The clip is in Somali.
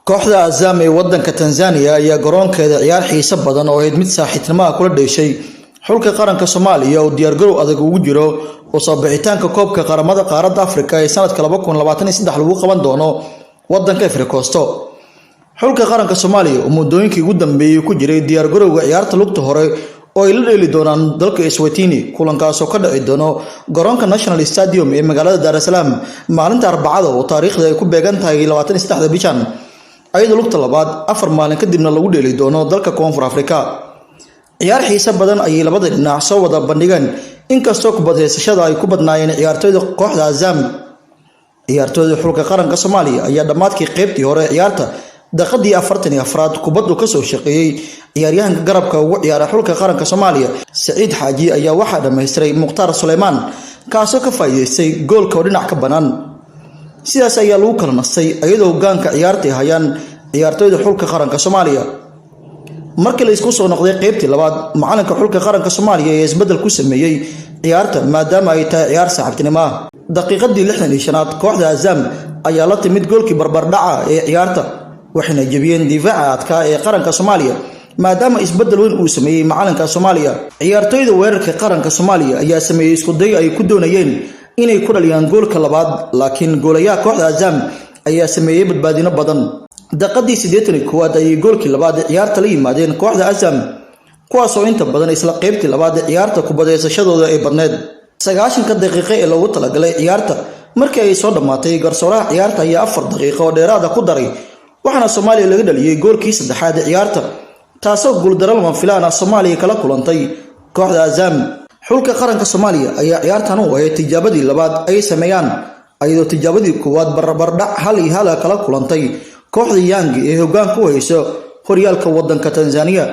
kooxda Azam ee wadanka Tanzania ayaa garoonkeeda ciyaar xiiso badan oo mid saaxiibtinimo kula dheeshay xulka qaranka Soomaaliya oo diyaar garow adag ugu jiro oo soo bixitaanka koobka qaramada qaaradda Afrika ee sanadka 2023 lagu qaban doono wadanka Ivory Coast. xulka qaranka Soomaaliya oo muddooyinkii ugu dambeeyay ku jiray diyaar garowga ciyaarta lugta hore oo ay la dheeli doonaan dalka Eswatini kulankaas oo ka dhici doono garoonka National Stadium ee magaalada Dar es Salaam maalinta Arbacada oo taariikhda ay ku beegan tahay 23 bishan ayadoo lugta labaad 4 maalin kadibna lagu dheeli doono dalka Koonfur Afrika. ciyaar xiiso badan ay labada dhinac soo wada bandhigeen inkastoo kubadheysashada ay ku badnaayeen ciyaartooyda kooxda Azam. ciyaartooyda xulka qaranka Soomaaliya ayaa dhamaadkii qaybtii hore ciyaarta daqiiqadii 44 kubaddu ka soo shaqeeyay ciyaaryahanka garabka ugu ciyaara xulka qaranka Soomaaliya Saciid Xaaji ayaa waxa dhameystiray Mukhtaar Suleymaan kaasoo ka faa'iideystay goolka dhinac ka banaan. sidaas ayaa lagu kala nastay iyadoo hoggaanka ciyaarta hayaan ciyaartooyda xulka qaranka Soomaaliya. markii la isku soo noqday qaybtii labaad macalinka xulka qaranka Soomaaliya ee isbedel ku sameeyay ciyaarta maadaama ay tahay ciyaar saaxiibtinimo. daqiiqadii 65aad kooxda Azam ayaa la timid goolkii barbardhaca ee ciyaarta waxayna jabiyeen difaaca adka ee qaranka Soomaaliya maadaama isbedel weyn uu sameeyay macalinka Soomaaliya. ciyaartooyda weerarka qaranka Soomaaliya ayaa sameeyay isku day ay ku doonayeen inay ku dhaliyaan goolka labaad laakiin goolayaha kooxda Azam ayaa sameeyay badbaadino badan. daqiiqadii 81aad ay goolkii labaad ciyaarta la yimaadeen kooxda Azam kuwaas oo inta badan isla qaybtii labaad ciyaarta kubadheysashadooda ay badneed. 90 daqiiqo ee lagu talagalay ciyaarta markii ay soo dhamaatay garsooraha ciyaarta ayaa 4 daqiiqo oo dheeraad ah ku daray waxaana Soomaaliya laga dhaliyay goolkii saddexaad ee ciyaarta taasoo guuldaro lama filaan ah Soomaaliya kala kulantay kooxda Azam. xulka qaranka Soomaaliya ayaa ciyaartan u waayay tijaabadii labaad ay sameeyaan ayadoo tijaabadii koowaad barbardhac hal kala kulantay kooxda Yanga ee hoggaan ku hayso horyaalka wadanka Tanzania.